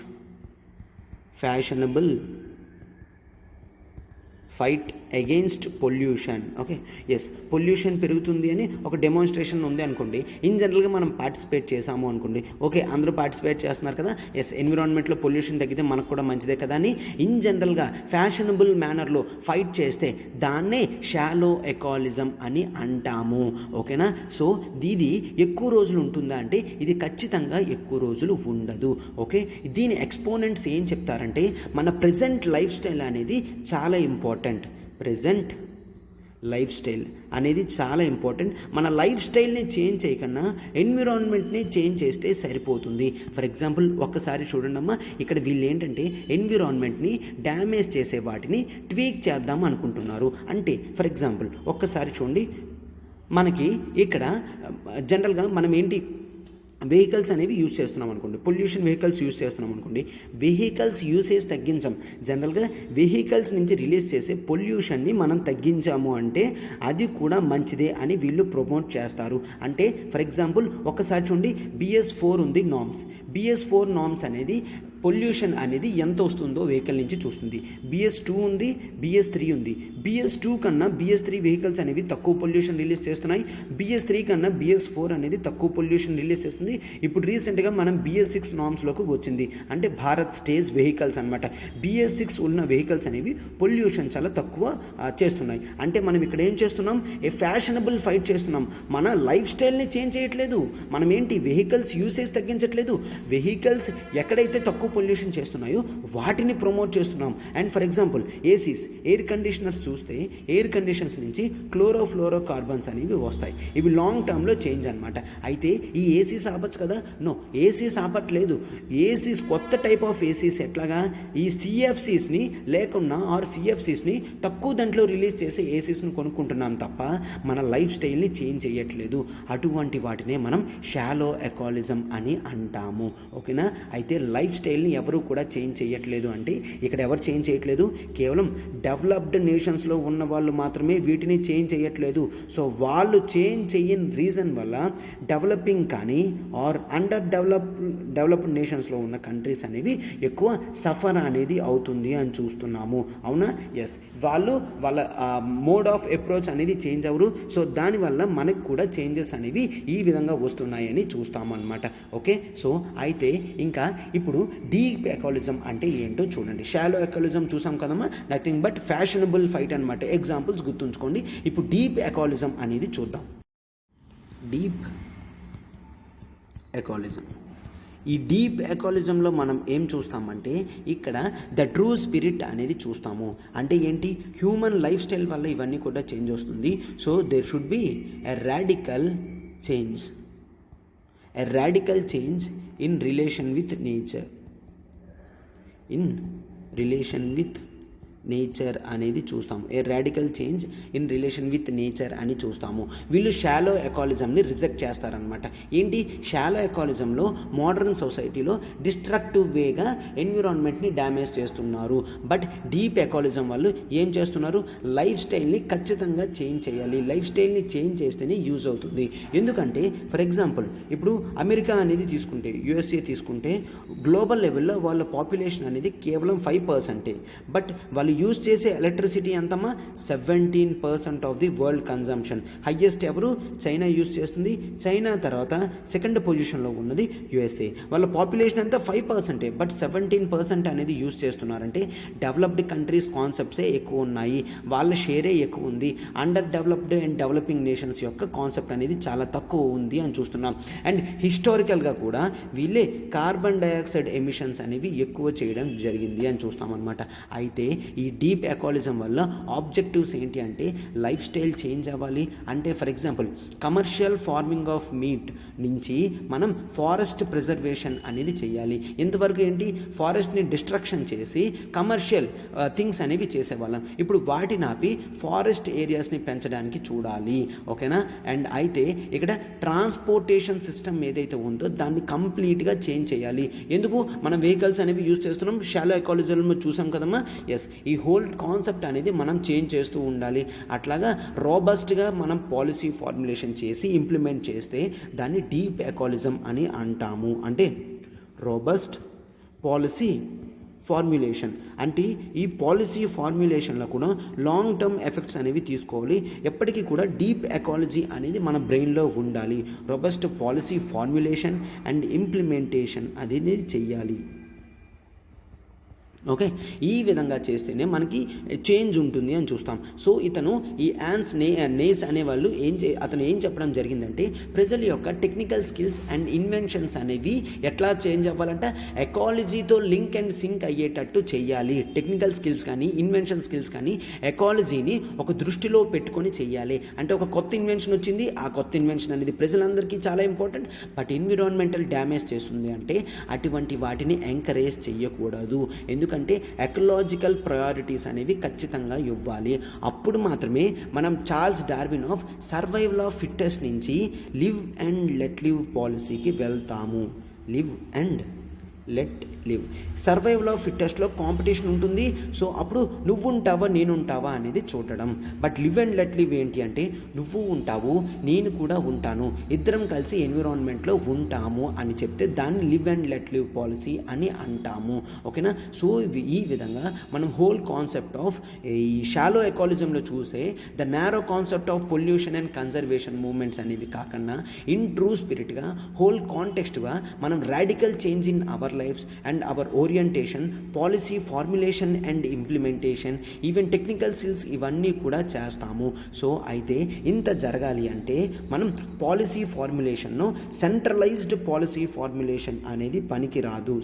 against pollution. Okay, yes, pollution పెరుగుతుంది అని ఒక డెమాన్స్ట్రేషన్ ఉంది అనుకోండి. ఇన్ జనరల్గా మనం పార్టిసిపేట్ చేసాము అనుకోండి. ఓకే, అందరూ పార్టిసిపేట్ చేస్తున్నారు కదా, ఎస్, ఎన్విరాన్మెంట్లో పొల్యూషన్ తగ్గితే మనకు కూడా మంచిదే కదా అని ఇన్ జనరల్గా ఫ్యాషనబుల్ మేనర్లో ఫైట్ చేస్తే దాన్నే షాలో ఎకాలిజం అని అంటాము. ఓకేనా? సో ఇది ఎక్కువ రోజులు ఉంటుందా అంటే ఇది ఖచ్చితంగా ఎక్కువ రోజులు ఉండదు. ఓకే, దీని ఎక్స్పోనెంట్స్ ఏం చెప్తారంటే మన ప్రెజెంట్ లైఫ్ స్టైల్ అనేది చాలా ఇంపార్టెంట్. ప్రెజెంట్ లైఫ్ స్టైల్ అనేది చాలా ఇంపార్టెంట్. మన లైఫ్ స్టైల్ని చేంజ్ చేయకన్నా ఎన్విరాన్మెంట్ని చేంజ్ చేస్తే సరిపోతుంది. ఫర్ ఎగ్జాంపుల్ ఒక్కసారి చూడండమ్మా, ఇక్కడ వీళ్ళు ఏంటంటే ఎన్విరాన్మెంట్ని డ్యామేజ్ చేసే వాటిని ట్వీక్ చేద్దాం అనుకుంటున్నారు. అంటే ఫర్ ఎగ్జాంపుల్ ఒక్కసారి చూడండి, మనకి ఇక్కడ జనరల్గా మనం ఏంటి వెహికల్స్ అనేవి యూజ్ చేస్తున్నాం అనుకోండి, పొల్యూషన్ వెహికల్స్ యూజ్ చేస్తున్నాం అనుకోండి, వెహికల్స్ యూసేజ్ తగ్గించాం. జనరల్గా వెహికల్స్ నుంచి రిలీజ్ చేసే పొల్యూషన్ని మనం తగ్గించాము అంటే అది కూడా మంచిదే అని వీళ్ళు ప్రమోట్ చేస్తారు. అంటే ఫర్ ఎగ్జాంపుల్ ఒక్కసారి చూడండి, BS4 ఉంది నామ్స్. BS4 నామ్స్ అనేది పొల్యూషన్ అనేది ఎంత వస్తుందో వెహికల్ నుంచి చూస్తుంది. BS2 ఉంది, BS3 ఉంది. BS2 కన్నా BS3 వెహికల్స్ అనేవి తక్కువ పొల్యూషన్ రిలీజ్ చేస్తున్నాయి. BS3 కన్నా BS4 అనేది తక్కువ పొల్యూషన్ రిలీజ్ చేస్తుంది. ఇప్పుడు రీసెంట్గా మనం BS6 నామ్స్లోకి వచ్చింది. అంటే భారత్ స్టేజ్ వెహికల్స్ అనమాట. BS6 ఉన్న వెహికల్స్ అనేవి పొల్యూషన్ చాలా తక్కువ చేస్తున్నాయి. అంటే మనం ఇక్కడ ఏం చేస్తున్నాం? ఏ ఫ్యాషనబుల్ ఫైట్ చేస్తున్నాం. మన లైఫ్ స్టైల్ని చేంజ్ చేయట్లేదు. మనం ఏంటి వెహికల్స్ యూసేజ్ తగ్గించట్లేదు. వెహికల్స్ ఎక్కడైతే తక్కువ పొల్యూషన్ చేస్తున్నాయో వాటిని ప్రమోట్ చేస్తున్నాం. And for example ACs, air conditioners చూస్తే ఎయిర్ కండిషనర్స్ నుంచి క్లోరోఫ్లోరో కార్బన్స్ అనేవి వస్తాయి. ఇవి లాంగ్ టర్మ్లో చేంజ్ అనమాట. అయితే ఈ ఏసీస్ ఆపచ్చు కదా? నో, ఏసీస్ ఆపట్లేదు. ఏసీస్ కొత్త టైప్ ఆఫ్ ఏసీస్ ఎట్లాగా ఈ CFCస్ని లేకుండా CFCస్ని తక్కువ దాంట్లో రిలీజ్ చేసే ఏసీస్ని కొనుక్కుంటున్నాం తప్ప మన లైఫ్ స్టైల్ని చేంజ్ చేయట్లేదు. అటువంటి వాటినే మనం షాలో ఎకాలిజం అని అంటాము. ఓకేనా? అయితే లైఫ్ స్టైల్ని ఎవరు కూడా చేంజ్ చేయట్లేదు. అంటే ఇక్కడ ఎవరు చేంజ్ చేయట్లేదు? కేవలం డెవలప్డ్ నేషన్స్లో ఉన్న వాళ్ళు మాత్రమే వీటిని చేంజ్ చేయట్లేదు. సో వాళ్ళు చేంజ్ చేయని రీజన్ వల్ల డెవలపింగ్ కానీ అండర్ డెవలప్డ్ నేషన్స్లో ఉన్న కంట్రీస్ అనేవి ఎక్కువ సఫర్ అనేది అవుతుంది అని చూస్తున్నాము. అవునా? ఎస్, వాళ్ళ మోడ్ ఆఫ్ అప్రోచ్ అనేది చేంజ్ అవ్వరు. సో దానివల్ల మనకు కూడా చేంజెస్ అనేవి ఈ విధంగా వస్తున్నాయని చూస్తాము అనమాట. ఓకే, సో అయితే ఇంకా ఇప్పుడు డీప్ ఎకాలిజం అంటే ఏంటో చూడండి. షాలో ఎకాలిజం చూసాం కదమ్మా, నథింగ్ బట్ ఫ్యాషనబుల్ ఫైట్ అనమాట. ఎగ్జాంపుల్స్ గుర్తుంచుకోండి. ఇప్పుడు డీప్ ఎకాలిజం అనేది చూద్దాం. డీప్ ఎకాలిజం, ఈ డీప్ ఎకాలిజంలో మనం ఏం చూస్తామంటే ఇక్కడ ద ట్రూ స్పిరిట్ అనేది చూస్తాము. అంటే ఏంటి? హ్యూమన్ లైఫ్ స్టైల్ వల్ల ఇవన్నీ కూడా చేంజ్ వస్తుంది. So there should be a radical change, a radical change in relation with nature, in relation with nature అనేది చూస్తాము. A radical change in relation with nature అని చూస్తాము. వీళ్ళు షాలో ఎకాలిజంని రిజెక్ట్ చేస్తారనమాట. ఏంటి షాలో ఎకాలిజంలో మోడర్న్ సొసైటీలో డిస్ట్రక్టివ్ వేగా ఎన్విరాన్మెంట్ని డ్యామేజ్ చేస్తున్నారు. బట్ డీప్ ఎకాలిజం వాళ్ళు ఏం చేస్తున్నారు, లైఫ్ స్టైల్ని ఖచ్చితంగా చేంజ్ చేయాలి. లైఫ్ స్టైల్ని చేంజ్ చేస్తేనే యూజ్ అవుతుంది. ఎందుకంటే ఫర్ ఎగ్జాంపుల్ ఇప్పుడు అమెరికా అనేది తీసుకుంటే, యుఎస్ఏ తీసుకుంటే గ్లోబల్ లెవెల్లో వాళ్ళ పాపులేషన్ అనేది కేవలం 5%. బట్ వాళ్ళు యూజ్ చేసే ఎలక్ట్రిసిటీ ఎంతమ్మా 17% of the world consumption. Highest ఎవరు, చైనా యూజ్ చేస్తుంది. చైనా తర్వాత సెకండ్ పొజిషన్లో ఉన్నది యుఎస్ఏ. వాళ్ళ పాపులేషన్ అంతా 5%, బట్ 17% అనేది యూజ్ చేస్తున్నారంటే డెవలప్డ్ కంట్రీస్ కాన్సెప్ట్సే ఎక్కువ ఉన్నాయి, వాళ్ళ షేరే ఎక్కువ ఉంది. Under developed and developing nations యొక్క కాన్సెప్ట్ అనేది చాలా తక్కువ ఉంది అని చూస్తున్నాం. అండ్ హిస్టారికల్గా కూడా వీళ్ళే కార్బన్ డైఆక్సైడ్ ఎమిషన్స్ అనేవి ఎక్కువ చేయడం జరిగింది అని చూస్తాం అనమాట. అయితే ఈ డీప్ ఎకాలిజం వల్ల ఆబ్జెక్టివ్స్ ఏంటి అంటే లైఫ్ స్టైల్ చేంజ్ అవ్వాలి. అంటే for example commercial farming of meat నుంచి మనం ఫారెస్ట్ ప్రిజర్వేషన్ అనేది చేయాలి. ఇంతవరకు ఏంటి, ఫారెస్ట్ని డిస్ట్రక్షన్ చేసి కమర్షియల్ థింగ్స్ అనేవి చేసేవాళ్ళం. ఇప్పుడు వాటిని ఆపి ఫారెస్ట్ ఏరియాస్ని పెంచడానికి చూడాలి. ఓకేనా. అండ్ అయితే ఇక్కడ ట్రాన్స్పోర్టేషన్ సిస్టమ్ ఏదైతే ఉందో దాన్ని కంప్లీట్గా చేంజ్ చేయాలి. ఎందుకు, మనం వెహికల్స్ అనేవి యూజ్ చేస్తున్నాం, షాలో ఎకాలజీలో చూసాం కదమ్మా. ఎస్, ఈ హోల్ కాన్సెప్ట్ అనేది మనం చేంజ్ చేస్తూ ఉండాలి. అట్లాగా రోబస్ట్గా మనం పాలసీ ఫార్ములేషన్ చేసి ఇంప్లిమెంట్ చేస్తే దాన్ని డీప్ ఎకాలిజం అని అంటాము. అంటే రోబస్ట్ పాలసీ ఫార్ములేషన్ అంటే ఈ పాలసీ ఫార్ములేషన్లో కూడా లాంగ్ టర్మ్ ఎఫెక్ట్స్ అనేవి తీసుకోవాలి. ఎప్పటికీ కూడా డీప్ ఎకాలజీ అనేది మన బ్రెయిన్లో ఉండాలి. Robust policy formulation and implementation అనేది చెయ్యాలి. ఓకే, ఈ విధంగా చేస్తేనే మనకి చేంజ్ ఉంటుంది అని చూస్తాం. సో ఇతను ఈ నేస్ అనేవాళ్ళు అతను ఏం చెప్పడం జరిగిందంటే ప్రజల యొక్క టెక్నికల్ స్కిల్స్ అండ్ ఇన్వెన్షన్స్ అనేవి ఎట్లా చేంజ్ అవ్వాలంటే ఎకాలజీతో లింక్ అండ్ సింక్ అయ్యేటట్టు చేయాలి. టెక్నికల్ స్కిల్స్ కానీ ఇన్వెన్షన్ స్కిల్స్ కానీ ఎకాలజీని ఒక దృష్టిలో పెట్టుకొని చేయాలి. అంటే ఒక కొత్త ఇన్వెన్షన్ వచ్చింది, ఆ కొత్త ఇన్వెన్షన్ అనేది ప్రజలందరికీ చాలా ఇంపార్టెంట్, బట్ ఎన్విరాన్మెంటల్ డ్యామేజ్ చేస్తుంది అంటే అటువంటి వాటిని ఎంకరేజ్ చేయకూడదు. ఎందుకంటే ఎకలాజికల్ ప్రయారిటీస్ అనేవి ఖచ్చితంగా ఇవ్వాలి. అప్పుడు మాత్రమే మనం Charles Darwin of survival of fittest నుంచి లివ్ అండ్ లెట్ లివ్ పాలసీకి వెళ్తాము. Live and let live, survival of ఫిట్టెస్ట్లో కాంపిటీషన్ ఉంటుంది. సో అప్పుడు నువ్వు ఉంటావా నేను ఉంటావా అనేది చూడడం. But live and let live ఏంటి అంటే నువ్వు ఉంటావు నేను కూడా ఉంటాను, ఇద్దరం కలిసి ఎన్విరాన్మెంట్లో ఉంటాము అని చెప్తే దాన్ని live and let live policy అని అంటాము. ఓకేనా. సో ఈ విధంగా మనం హోల్ కాన్సెప్ట్ ఆఫ్ ఈ షాలో ఎకాలజంలో చూసే the narrow concept of pollution and conservation movements అనేవి కాకుండా ఇన్ ట్రూ స్పిరిట్గా హోల్ కాంటెక్స్ట్గా మనం radical change in our lifes and our orientation, policy formulation and implementation, even technical skills ఇవన్నీ కూడా చేస్తాము. సో అయితే ఇంత జరగాలి అంటే మనం పాలసీ ఫార్ములేషన్ను సెంట్రలైజ్డ్ పాలసీ ఫార్ములేషన్ అనేది పనికిరాదు.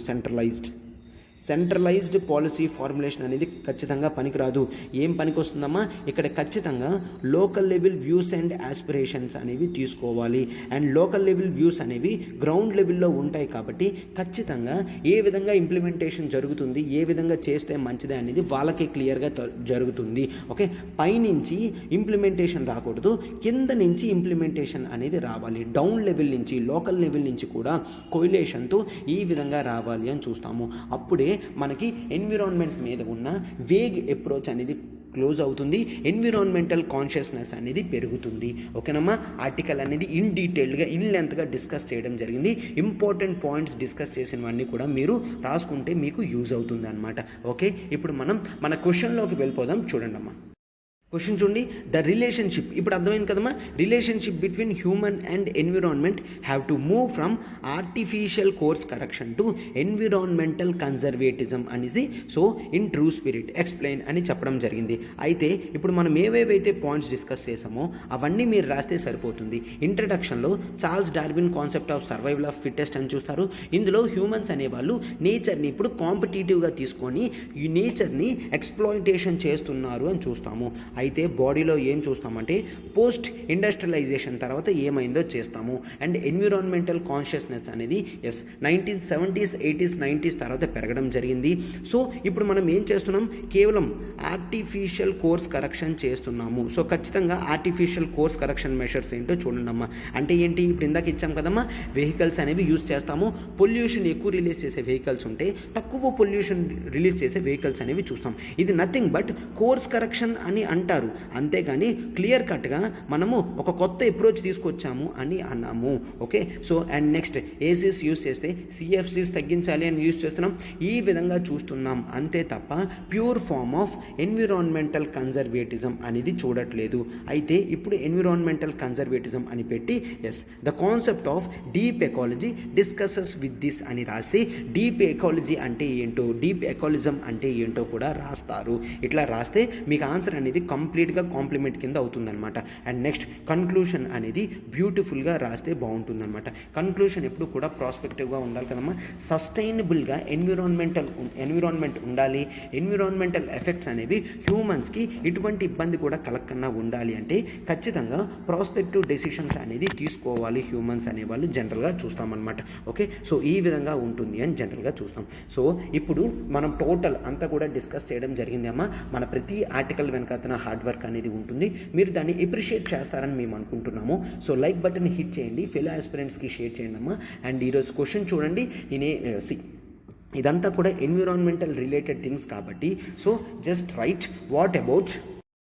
సెంట్రలైజ్డ్ పాలసీ ఫార్ములేషన్ అనేది ఖచ్చితంగా పనికిరాదు. ఏం పనికి వస్తుందమ్మా, ఇక్కడ ఖచ్చితంగా local level views and aspirations అనేవి తీసుకోవాలి. అండ్ లోకల్ లెవెల్ వ్యూస్ అనేవి గ్రౌండ్ లెవెల్లో ఉంటాయి కాబట్టి ఖచ్చితంగా ఏ విధంగా ఇంప్లిమెంటేషన్ జరుగుతుంది, ఏ విధంగా చేస్తే మంచిదే అనేది వాళ్ళకి క్లియర్గా జరుగుతుంది. ఓకే, పైనుంచి ఇంప్లిమెంటేషన్ రాకూడదు, కింద నుంచి ఇంప్లిమెంటేషన్ అనేది రావాలి. డౌన్ లెవెల్ నుంచి లోకల్ లెవెల్ నుంచి కూడా కోయిలేషన్తో ఈ విధంగా రావాలి అని చూస్తాము. అప్పుడే మనకి ఎన్విరాన్మెంట్ మీద ఉన్న వేగ్ అప్రోచ్ అనేది క్లోజ్ అవుతుంది, ఎన్విరాన్మెంటల్ కాన్షియస్నెస్ అనేది పెరుగుతుంది. ఓకేనమ్మా. ఆర్టికల్ అనేది ఇన్ డీటెయిల్డ్గా ఇన్ లెంత్గా డిస్కస్ చేయడం జరిగింది. ఇంపార్టెంట్ పాయింట్స్ డిస్కస్ చేసినవన్నీ కూడా మీరు రాసుకుంటే మీకు యూజ్ అవుతుంది అనమాట. ఓకే, ఇప్పుడు మనం మన క్వశ్చన్లోకి వెళ్ళిపోదాం. చూడండి అమ్మా. క్వశ్చన్ చూడండి, ద రిలేషన్షిప్, ఇప్పుడు అర్థమైంది కదమ్మా, relationship between human and environment have to move from artificial course correction to environmental conservatism అనేది so in true spirit explain అని చెప్పడం జరిగింది. అయితే ఇప్పుడు మనం ఏవేవైతే పాయింట్స్ డిస్కస్ చేసామో అవన్నీ మీరు రాస్తే సరిపోతుంది. ఇంట్రడక్షన్లో Charles Darwin concept of survival of fittest అని చూస్తారు. ఇందులో హ్యూమన్స్ అనేవాళ్ళు నేచర్ని ఇప్పుడు కాంపిటేటివ్గా తీసుకొని ఈ నేచర్ని ఎక్స్ప్లాయిటేషన్ చేస్తున్నారు అని చూస్తాము. అయితే బాడీలో ఏం చూస్తామంటే పోస్ట్ ఇండస్ట్రియలైజేషన్ తర్వాత ఏమైందో చేస్తాము. అండ్ ఎన్విరాన్మెంటల్ కాన్షియస్నెస్ అనేది 1970s 80s 90s తర్వాత పెరగడం జరిగింది. సో ఇప్పుడు మనం ఏం చేస్తున్నాం, కేవలం ఆర్టిఫిషియల్ కోర్స్ కరెక్షన్ చేస్తున్నాము. సో ఖచ్చితంగా ఆర్టిఫిషియల్ కోర్స్ కరెక్షన్ మెషర్స్ ఏంటో చూడండి అమ్మా. అంటే ఏంటి, ఇప్పుడు ఇందాక ఇచ్చాం కదమ్మా, వెహికల్స్ అనేవి యూజ్ చేస్తాము. పొల్యూషన్ ఎక్కువ రిలీజ్ చేసే వెహికల్స్ ఉంటే తక్కువ పొల్యూషన్ రిలీజ్ చేసే వెహికల్స్ అనేవి చూస్తాం. ఇది నథింగ్ బట్ కోర్స్ కరెక్షన్ అని అంటారు, అంతేగాని క్లియర్ కట్గా మనము ఒక కొత్త అప్రోచ్ తీసుకొచ్చాము అని అన్నాము. Okay, so and next ACs use చేస్తే సిఎఫ్సీస్ తగ్గించాలి అని యూజ్ చేస్తున్నాం. ఈ విధంగా చూస్తున్నాం అంతే తప్ప pure form of environmental conservatism అనేది చూడట్లేదు. అయితే ఇప్పుడు ఎన్విరాన్మెంటల్ కన్జర్వేటిజం అని పెట్టి the concept of deep ecology discusses with this అని రాసి డీప్ ఎకాలజీ అంటే ఏంటో, డీప్ ఎకాలజిజం అంటే ఏంటో కూడా రాస్తారు. ఇట్లా రాస్తే మీకు ఆన్సర్ అనేది కంప్లీట్గా కాంప్లిమెంట్ కింద అవుతుందన్నమాట. అండ్ నెక్స్ట్ కన్క్లూషన్ అనేది బ్యూటిఫుల్గా రాస్తే బాగుంటుందన్నమాట. కన్క్లూషన్ ఎప్పుడు కూడా ప్రాస్పెక్టివ్గా ఉండాలి కదమ్మా. సస్టైనబుల్గా ఎన్విరాన్మెంట్ ఉండాలి. ఎన్విరాన్మెంటల్ ఎఫెక్ట్స్ అనేవి హ్యూమన్స్కి ఎటువంటి ఇబ్బంది కూడా కలగకుండా ఉండాలి అంటే ఖచ్చితంగా ప్రాస్పెక్టివ్ డెసిషన్స్ అనేది తీసుకోవాలి హ్యూమన్స్ అనేవాళ్ళు జనరల్గా చూస్తామన్నమాట. ఓకే, సో ఈ విధంగా ఉంటుంది అని జనరల్గా చూస్తాం. సో ఇప్పుడు మనం టోటల్ అంతా కూడా డిస్కస్ చేయడం జరిగింది అమ్మా. మన ప్రతి ఆర్టికల్ వెనకాతన హార్డ్ వర్క్ అనేది ఉంటుంది. మీరు దాన్ని అప్రిషియేట్ చేస్తారని మేము అనుకుంటున్నాము. సో లైక్ బటన్ హిట్ చేయండి, ఫెలో ఆస్పిరెంట్స్కి షేర్ చేయండి అమ్మా. అండ్ ఈరోజు క్వశ్చన్ చూడండి, ఇదంతా కూడా ఎన్విరాన్మెంటల్ రిలేటెడ్ థింగ్స్ కాబట్టి so just write what about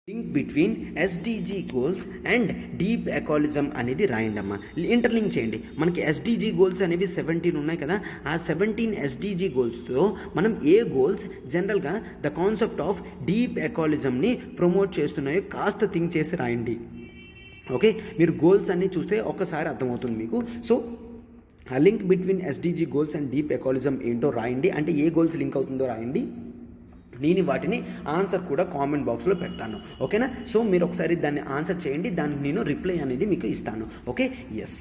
link between SDG goals and deep ecologism అనేది రాయండమ్మా. ఇంటర్లింక్ చేయండి. మనకి ఎస్డిజి గోల్స్ అనేవి 17 ఉన్నాయి కదా, ఆ 17 ఎస్డిజి గోల్స్లో మనం ఏ గోల్స్ జనరల్గా ద కాన్సెప్ట్ ఆఫ్ డీప్ ఎకాలజిజంని ప్రమోట్ చేస్తున్నాయో కాస్త థింక్ చేసి రాయండి. ఓకే, మీరు గోల్స్ అన్నీ చూస్తే ఒక్కసారి అర్థమవుతుంది మీకు. సో ఆ link between SDG goals and deep ecologism ఏంటో రాయండి. అంటే ఏ గోల్స్ లింక్ అవుతుందో రాయండి. నేను వాటిని ఆన్సర్ కూడా కామెంట్ బాక్స్లో పెడతాను. ఓకేనా, సో మీరు ఒకసారి దాన్ని ఆన్సర్ చేయండి, దానికి నేను రిప్లై అనేది మీకు ఇస్తాను. Okay, yes.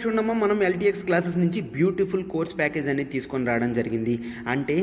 చూడమ్మా, మనం ఎల్టీఎక్స్ క్లాసెస్ నుంచి బ్యూటిఫుల్ కోర్స్ ప్యాకేజ్ అనేది తీసుకొని రావడం జరిగింది. అంటే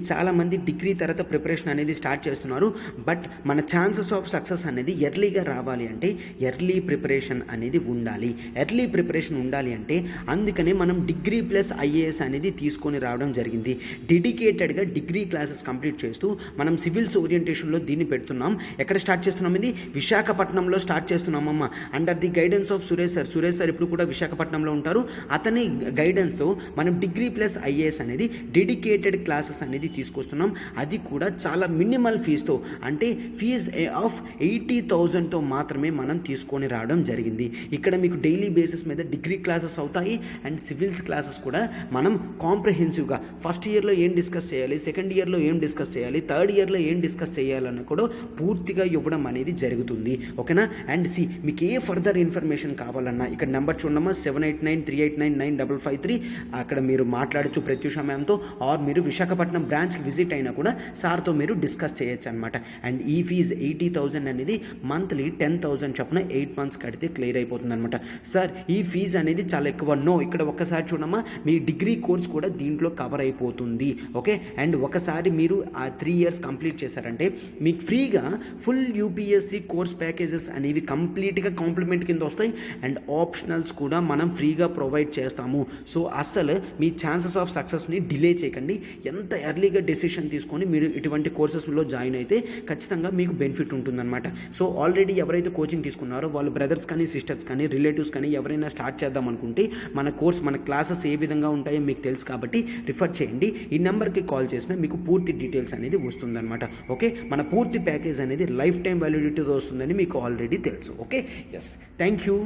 చాలామంది డిగ్రీ తర్వాత ప్రిపరేషన్ అనేది స్టార్ట్ చేస్తున్నారు. బట్ మన ఛాన్సెస్ ఆఫ్ సక్సెస్ అనేది ఎర్లీగా రావాలి అంటే ఎర్లీ ప్రిపరేషన్ అనేది ఉండాలి. ఎర్లీ ప్రిపరేషన్ ఉండాలి అంటే అందుకనే మనం డిగ్రీ ప్లస్ ఐఏఎస్ అనేది తీసుకొని రావడం జరిగింది. డెడికేటెడ్గా డిగ్రీ క్లాసెస్ కంప్లీట్ చేస్తూ మనం సివిల్స్ ఓరియంటేషన్లో దీన్ని పెడుతున్నాం. ఎక్కడ స్టార్ట్ చేస్తున్నాం, ఇది విశాఖపట్నంలో స్టార్ట్ చేస్తున్నామమ్మా. Under the guidance of Suresh sir ఇప్పుడు కూడా విశాఖపట్నంలో ఉంటారు. అతని గైడెన్స్తో మనం డిగ్రీ ప్లస్ ఐఏఎస్ అనేది డెడికేటెడ్ క్లాసెస్ అనేది తీసుకొస్తున్నాం. అది కూడా చాలా మినిమల్ ఫీజుతో, అంటే ఫీజ్ ఆఫ్ 80,000తో మాత్రమే మనం తీసుకొని రావడం జరిగింది. ఇక్కడ మీకు డైలీ బేసిస్ మీద డిగ్రీ క్లాసెస్ అవుతాయి అండ్ సివిల్స్ క్లాసెస్ కూడా మనం కాంప్రహెన్సివ్గా ఫస్ట్ ఇయర్లో ఏం డిస్కస్ చేయాలి, సెకండ్ ఇయర్లో ఏం డిస్కస్ చేయాలి, థర్డ్ ఇయర్లో ఏం డిస్కస్ చేయాలని కూడా పూర్తిగా ఇవ్వడం అనేది జరుగుతుంది. ఓకేనా, అండ్ మీకు ఏ ఫర్దర్ ఇన్ఫర్మేషన్ కావాలన్నా ఇక్కడ నెంబర్ చూడమ్మా, 7893899553. అక్కడ మీరు మాట్లాడచ్చు ప్రత్యూష మ్యామ్తో, ఆర్ మీరు విశాఖపట్నం బ్రాంచ్కి విజిట్ అయినా కూడా సార్తో మీరు డిస్కస్ చేయొచ్చు అనమాట. అండ్ ఈ ఫీజు 80,000 అనేది మంత్లీ 10,000 చొప్పున 8 months కడితే క్లియర్ అయిపోతుంది అనమాట. సార్ ఈ ఫీజు అనేది చాలా ఎక్కువ, నో, ఇక్కడ ఒక్కసారి చూడమ్మా, మీ డిగ్రీ కోర్స్ కూడా దీంట్లో కవర్ అయిపోతుంది. ఓకే, అండ్ ఒకసారి మీరు ఆ 3 years కంప్లీట్ చేశారంటే మీకు ఫ్రీగా ఫుల్ యూపీఎస్సీ కోర్స్ ప్యాకేజెస్ అనేవి కంప్లీట్గా కాంప్లిమెంట్ కింద వస్తాయి. అండ్ ఆప్షనల్స్ కూడా మనం ఫ్రీగా ప్రొవైడ్ చేస్తాము. సో అస్సలు మీ ఛాన్సెస్ ఆఫ్ సక్సెస్ని డిలే చేయకండి. ఎంత ఎర్లీగా డెసిషన్ తీసుకొని మీరు ఇటువంటి కోర్సెస్లో జాయిన్ అయితే ఖచ్చితంగా మీకు బెనిఫిట్ ఉంటుందన్నమాట. సో ఆల్రెడీ ఎవరైతే కోచింగ్ తీసుకున్నారో వాళ్ళు బ్రదర్స్ కానీ సిస్టర్స్ కానీ రిలేటివ్స్ కానీ ఎవరైనా స్టార్ట్ చేద్దాం అనుకుంటే మన క్లాసెస్ ఏ విధంగా ఉంటాయో మీకు తెలుసు కాబట్టి రిఫర్ చేయండి. ఈ నెంబర్కి కాల్ చేసినా మీకు పూర్తి డీటెయిల్స్ అనేది వస్తుందన్నమాట. ఓకే, మన పూర్తి ప్యాకేజ్ అనేది లైఫ్ టైం వ్యాలిడిటీతో వస్తుందని మీకు ఆల్రెడీ తెలుసు. Okay, yes, thank you.